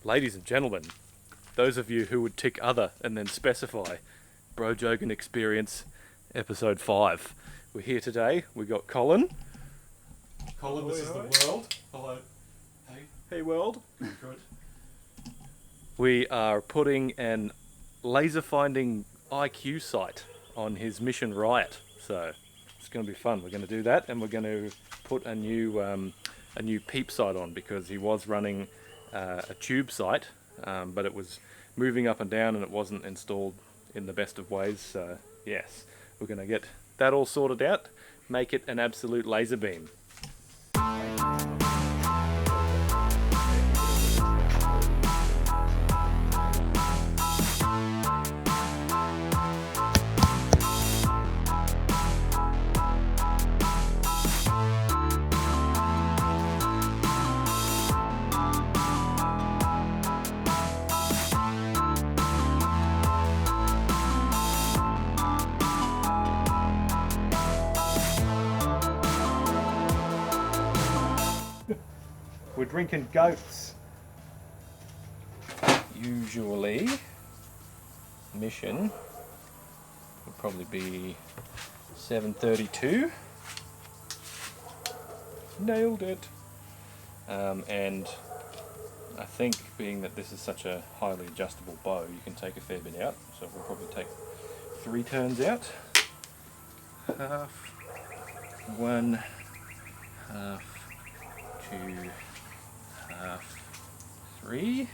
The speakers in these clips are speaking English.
Ladies and gentlemen, those of you who would tick other and then specify, Bro Jogan Experience episode 5. We're here today. We got Colin. Colin, this is the world. Hello. Hey world. Good. We are putting an laser finding IQ sight on his Mission Riot. So it's going to be fun. We're going to do that, and we're going to put a new peep sight on because he was running a tube sight, but it was moving up and down and it wasn't installed in the best of ways. So yes, we're going to get that all sorted out, make it an absolute laser beam. We're drinking goats. Usually, Mission would probably be 7:32. Nailed it. And I think, being that this is such a highly adjustable bow, you can take a fair bit out. So we'll probably take 3 turns out. Half, 1, half, 2. Half, 3,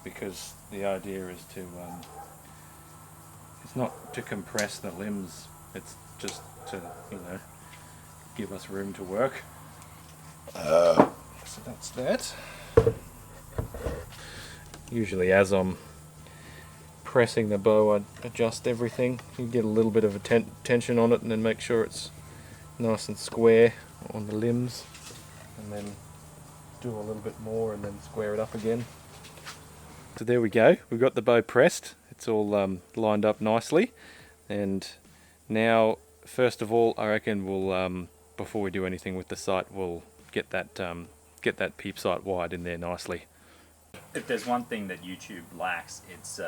because the idea is to it's not to compress the limbs, it's just to, give us room to work. So that's that. Usually as I'm pressing the bow, I adjust everything. You get a little bit of a tension on it and then make sure it's nice and square on the limbs. And then do a little bit more and then square it up again. So there we go, we've got the bow pressed, it's all lined up nicely, and now first of all I reckon we'll, before we do anything with the sight, we'll get that peep sight wired in there nicely. If there's one thing that YouTube lacks, it's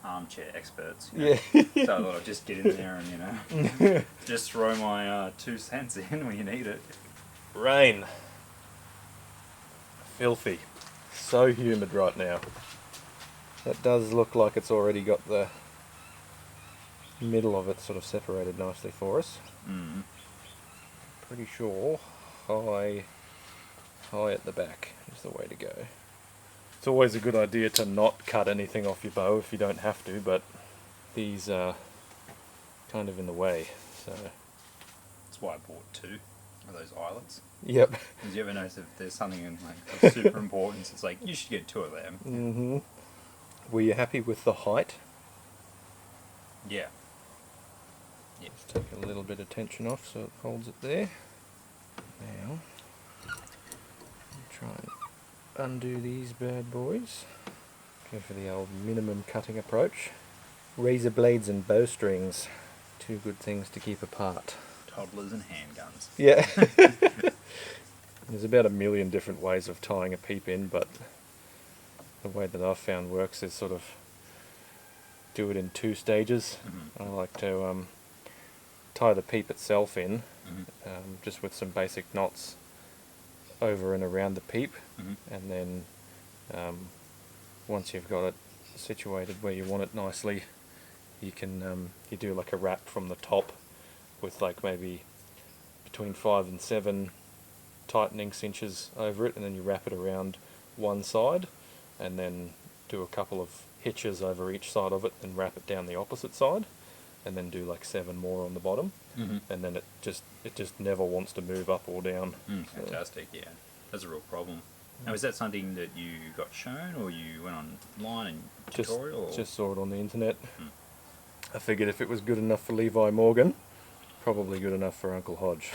armchair experts. Yeah. So I thought I'd just get in there and just throw my 2 cents in when you need it. Rain. Filthy. So humid right now. That does look like it's already got the middle of it sort of separated nicely for us. Mm. Pretty sure high at the back is the way to go. It's always a good idea to not cut anything off your bow if you don't have to, but these are kind of in the way, so. That's why I bought 2 of those eyelets. Yep. Did you ever notice if there's something in of super importance, it's like, you should get 2 of them. Mm-hmm. Were you happy with the height? Yeah. Let's take a little bit of tension off so it holds it there. Now, try and undo these bad boys. Go for the old minimum cutting approach. Razor blades and bowstrings, 2 good things to keep apart. Toddlers and handguns. Yeah. There's about 1 million different ways of tying a peep in, but the way that I've found works is sort of do it in 2 stages. Mm-hmm. I like to tie the peep itself in, Mm-hmm. just with some basic knots over and around the peep, Mm-hmm. and then once you've got it situated where you want it nicely, you can you do like a wrap from the top with like maybe between 5 and 7 tightening cinches over it, and then you wrap it around one side and then do a couple of hitches over each side of it and wrap it down the opposite side, and then do like 7 more on the bottom. Mm-hmm. And then it just never wants to move up or down. Fantastic, yeah. That's a real problem. Now, is that something that you got shown, or you went online and tutorial? Just saw it on the internet. Hmm. I figured if it was good enough for Levi Morgan, probably good enough for Uncle Hodge.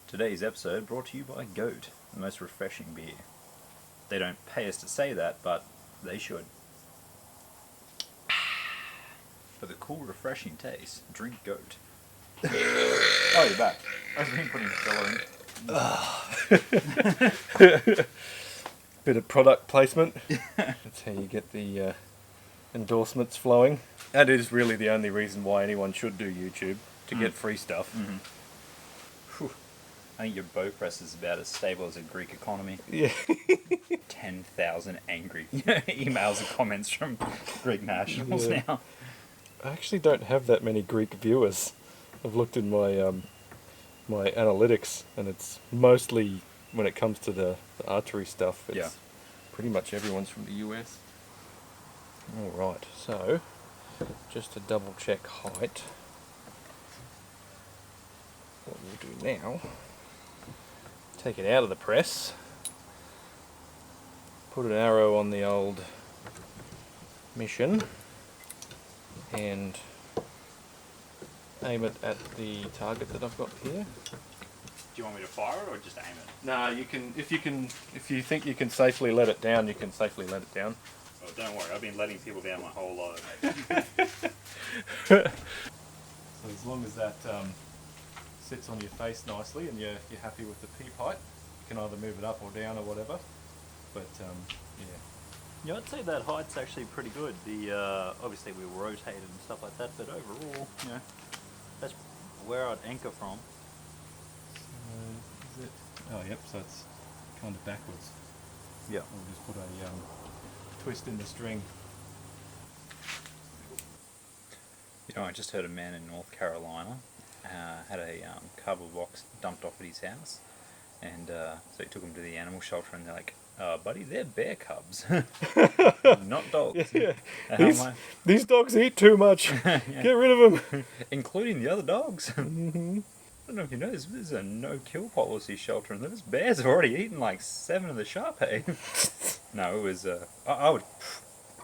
Today's episode brought to you by Goat, the most refreshing beer. They don't pay us to say that, but they should. For the cool, refreshing taste, drink Goat. Oh, you're back. I've been putting filler in. Bit of product placement. That's how you get the endorsements flowing. That is really the only reason why anyone should do YouTube, to get free stuff. Whew. I think your bow press is about as stable as a Greek economy. Yeah. 10,000 angry emails and comments from Greek nationals Yeah. now. I actually don't have that many Greek viewers. I've looked in my my analytics, and it's mostly, when it comes to the archery stuff, it's pretty much everyone's from the US. Alright, so just to double check height, what we'll do now, take it out of the press, put an arrow on the old mission, and aim it at the target that I've got here. Do you want me to fire it or just aim it? No, you can. If you think you can safely let it down, you can safely let it down. Oh, don't worry, I've been letting people down my whole life. So as long as that sits on your face nicely and you're happy with the peep height, you can either move it up or down or whatever. But yeah. Yeah, I'd say that height's actually pretty good. The obviously we rotated and stuff like that, but overall, you know, that's where I'd anchor from. Is it? Oh, yep. So it's kind of backwards. Yeah. We'll just put a twist in the string. You know, I just heard a man in North Carolina had a cardboard box dumped off at his house, and so he took him to the animal shelter, and they're like, buddy, they're bear cubs, not dogs. Yeah. And I'm These dogs eat too much. Get rid of them. including the other dogs. I don't know if you know, there's a no-kill policy shelter, and those bears have already eaten like 7 of the Shar-Pei. No, it was, I would,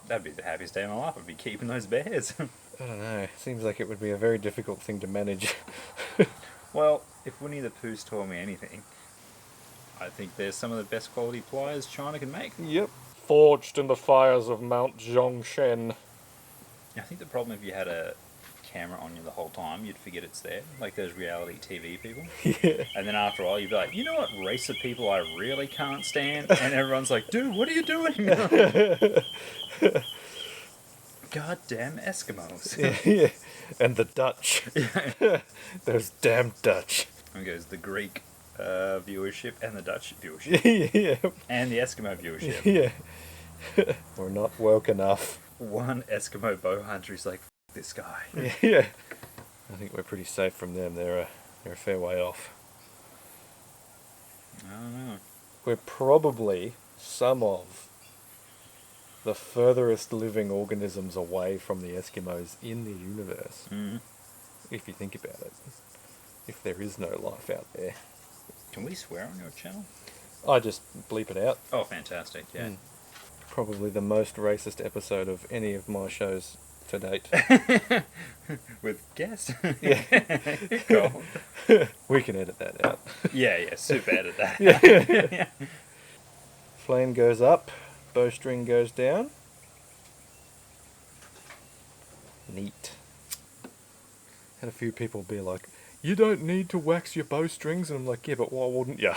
that'd be the happiest day of my life. I'd be keeping those bears. I don't know. Seems like it would be a very difficult thing to manage. Well, if Winnie the Pooh's taught me anything, I think they're some of the best quality pliers China can make. Yep. Forged in the fires of Mount Zhongshan. I think the problem, if you had a camera on you the whole time, you'd forget it's there, like those reality TV people. Yeah. And then after a while, you'd be like, you know what race of people I really can't stand? And everyone's like, dude, what are you doing? Goddamn Eskimos. Yeah. And the Dutch. Those damn Dutch. And goes the Greek viewership and the Dutch viewership. Yeah. And the Eskimo viewership. Yeah. We're not woke enough. One Eskimo bow hunter is like, F this guy. Yeah. I think we're pretty safe from them. They're a fair way off. I don't know. We're probably some of the furthest living organisms away from the Eskimos in the universe. Mm-hmm. If you think about it. If there is no life out there. Can we swear on your channel? I just bleep it out. Oh, fantastic, yeah. Probably the most racist episode of any of my shows to date. With guests? Yeah. Cool. We can edit that out. Yeah, super edit that. Yeah. Flame goes up, bowstring goes down. Neat. Had a few people be like, you don't need to wax your bowstrings, and I'm like, yeah, but why wouldn't you?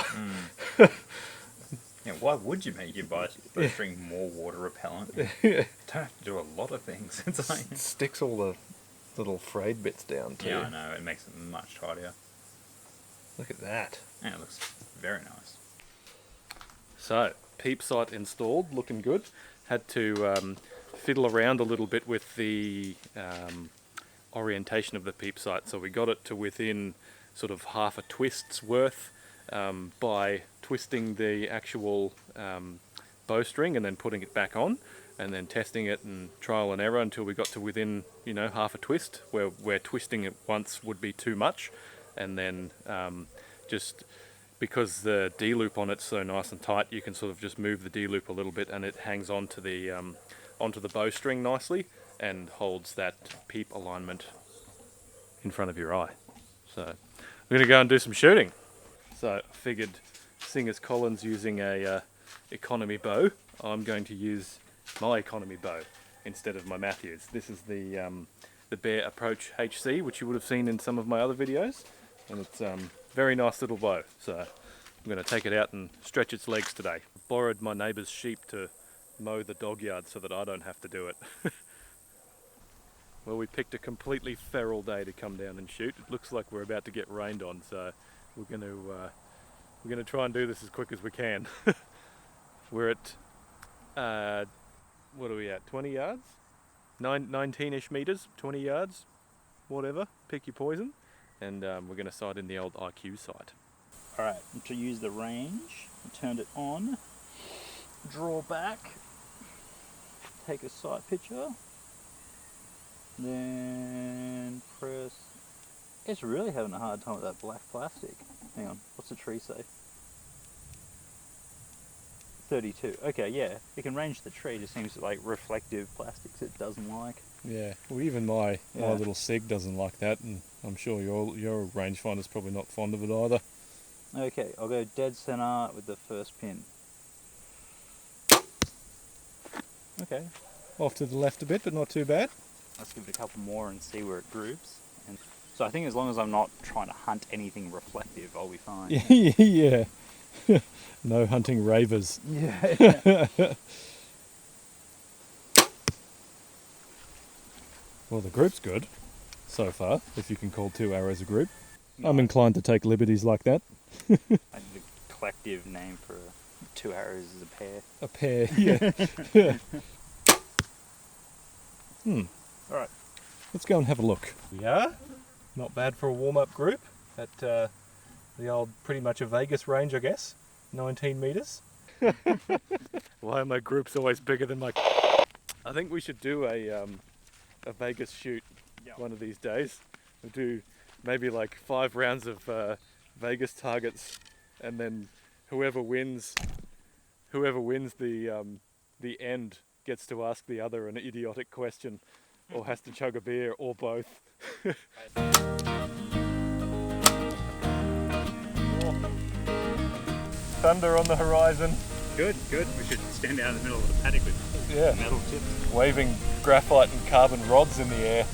Yeah, why would you make your bowstring more water repellent? You Yeah. don't have to do a lot of things. It's like, Sticks all the little frayed bits down too. yeah, I know, it makes it much tidier. Look at that. Yeah, it looks very nice. So, peep sight installed, looking good. Had to fiddle around a little bit with the orientation of the peep sight, so we got it to within sort of half a twist's worth by twisting the actual bowstring and then putting it back on, and then testing it and trial and error until we got to within, you know, half a twist, where twisting it once would be too much, and then just because the D-loop on it's so nice and tight, you can sort of just move the D-loop a little bit and it hangs onto the bowstring nicely and holds that peep alignment in front of your eye. So we're going to go and do some shooting. So I figured, seeing as Colin's using a economy bow, I'm going to use my economy bow instead of my Matthews. This is the Bear Approach HC, which you would have seen in some of my other videos, and it's very nice little bow. So I'm going to take it out and stretch its legs today. I borrowed my neighbour's sheep to mow the dog yard so that I don't have to do it. Well, we picked a completely feral day to come down and shoot. It looks like we're about to get rained on, so we're going to try and do this as quick as we can. We're at, what are we at, 20 yards? 19-ish metres, 20 yards, whatever, pick your poison. And we're going to sight in the old IQ sight. Alright, to use the range, I turned it on, draw back, take a sight picture, then press. It's really having a hard time with that black plastic. Hang on, what's the tree say? 32. Okay, yeah, it can range the tree, just seems like reflective plastics it doesn't like. Yeah, well, even my little SIG doesn't like that, and I'm sure your rangefinder's probably not fond of it either. Okay, I'll go dead center with the first pin. Okay. Off to the left a bit, but not too bad. Let's give it a couple more and see where it groups. And so I think as long as I'm not trying to hunt anything reflective, I'll be fine. Yeah. No hunting ravers. Yeah. Well, the group's good so far, if you can call 2 arrows a group. I'm inclined to take liberties like that. I think the collective name for 2 arrows is a pair. A pair, yeah. Alright. Let's go and have a look. We are. Not bad for a warm-up group at the old, pretty much a Vegas range, I guess. 19 metres. Why are my groups always bigger than my... I think we should do a Vegas shoot one of these days. We'll do maybe like 5 rounds of Vegas targets, and then whoever wins the end gets to ask the other an idiotic question, or has to chug a beer, or both. Thunder on the horizon. Good, good. We should stand out in the middle of the paddock with metal tips. Waving graphite and carbon rods in the air.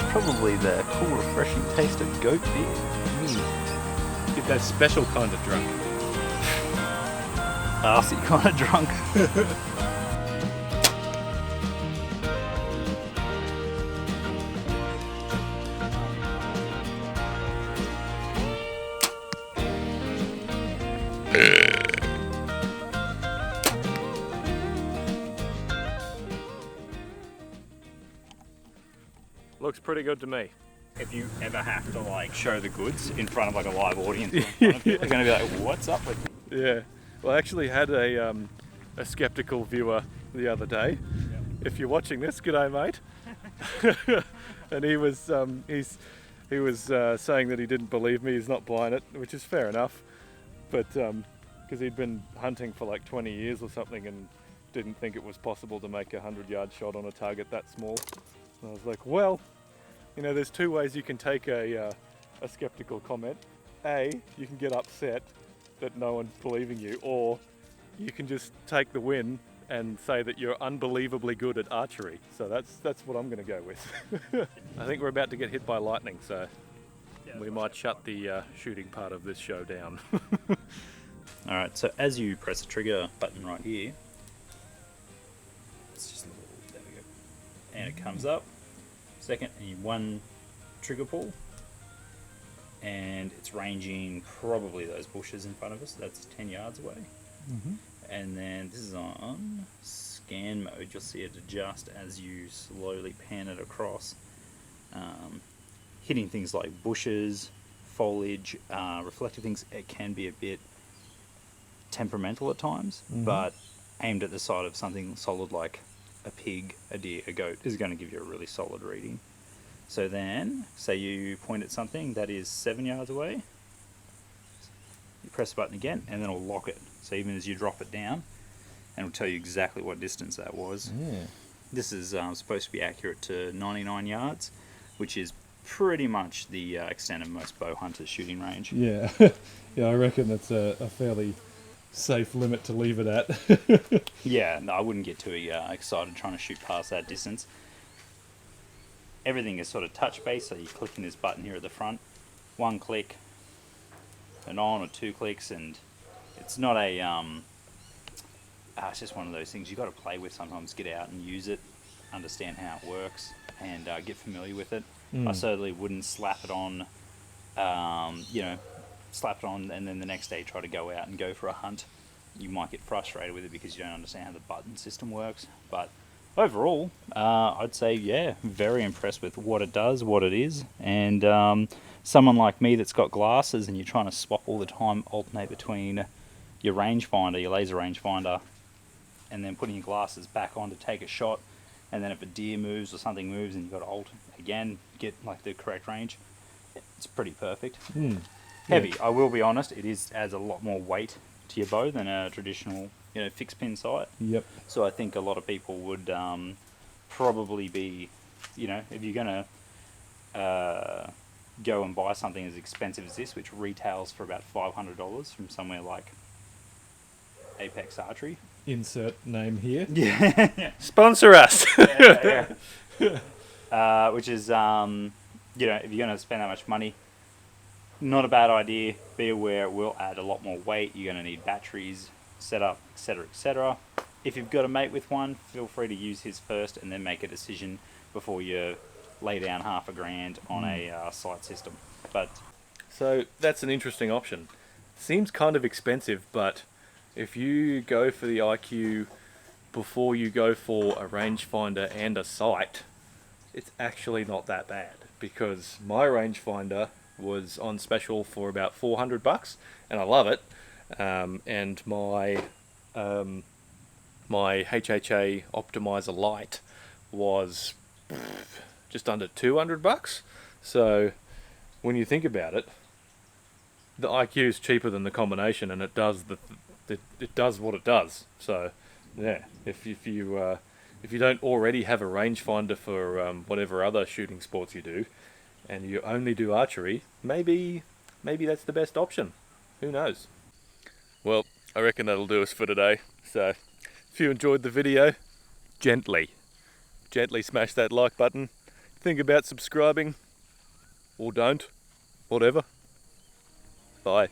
Probably the cool, refreshing taste of goat beer. Get that special kind of drunk. Arsey kind of drunk. Looks pretty good to me. If you ever have to like show the goods in front of like a live audience, in front of people, they're going to be like, "What's up with you?" Yeah. Well, I actually had a skeptical viewer the other day. Yep. If you're watching this, g'day, mate. And he was saying that he didn't believe me. He's not buying it, which is fair enough. But because he'd been hunting for like 20 years or something and didn't think it was possible to make a 100-yard shot on a target that small. And I was like, well, you know, there's 2 ways you can take a skeptical comment. A, you can get upset that no one's believing you, or you can just take the win and say that you're unbelievably good at archery. So that's what I'm going to go with. I think we're about to get hit by lightning, so we might shut the shooting part of this show down. Alright, so as you press the trigger button right here, it's just a little, there we go, and it comes up. Second, and you 1 trigger pull, and it's ranging probably those bushes in front of us. That's 10 yards away. Mm-hmm. And then this is on scan mode. You'll see it adjust as you slowly pan it across, hitting things like bushes, foliage, reflective things. It can be a bit temperamental at times, but aimed at the side of something solid like a pig, a deer, a goat is going to give you a really solid reading. So then, say you point at something that is 7 yards away, you press the button again, and then it'll lock it. So even as you drop it down, and it'll tell you exactly what distance that was. Yeah. This is supposed to be accurate to 99 yards, which is pretty much the extent of most bow hunters' shooting range. Yeah, yeah, I reckon that's a fairly safe limit to leave it at. Yeah, no, I wouldn't get too excited trying to shoot past that distance. Everything is sort of touch-based, so you're clicking this button here at the front. One click, and on, or 2 clicks, and it's not a... it's just one of those things you've got to play with sometimes, get out and use it, understand how it works, and get familiar with it. I certainly wouldn't slap it on, slap it on and then the next day try to go out and go for a hunt. You might get frustrated with it because you don't understand how the button system works. But overall, I'd say, yeah, very impressed with what it does, what it is. And someone like me that's got glasses and you're trying to swap all the time, alternate between your rangefinder, your laser rangefinder, and then putting your glasses back on to take a shot. And then if a deer moves or something moves and you've got to alt again, get like the correct range, it's pretty perfect. Heavy, I will be honest, it adds a lot more weight to your bow than a traditional, fixed pin sight. Yep. So I think a lot of people would probably be, if you're going to go and buy something as expensive as this, which retails for about $500 from somewhere like Apex Archery. Insert name here. Yeah. Sponsor us. Which is, if you're going to spend that much money, not a bad idea. Be aware it will add a lot more weight. You're going to need batteries, setup, etc., etc. If you've got a mate with one, feel free to use his first and then make a decision before you lay down $500 on a sight system. But So that's an interesting option. Seems kind of expensive, but if you go for the IQ before you go for a rangefinder and a sight, it's actually not that bad, because my rangefinder was on special for about $400 and I love it, and my my HHA optimizer light was just under $200. So when you think about it, the IQ is cheaper than the combination, and it does it does what it does. So yeah, if you don't already have a rangefinder for whatever other shooting sports you do, and you only do archery, maybe that's the best option. Who knows? Well, I reckon that'll do us for today. So if you enjoyed the video, gently smash that like button. Think about subscribing, or don't, whatever. Bye.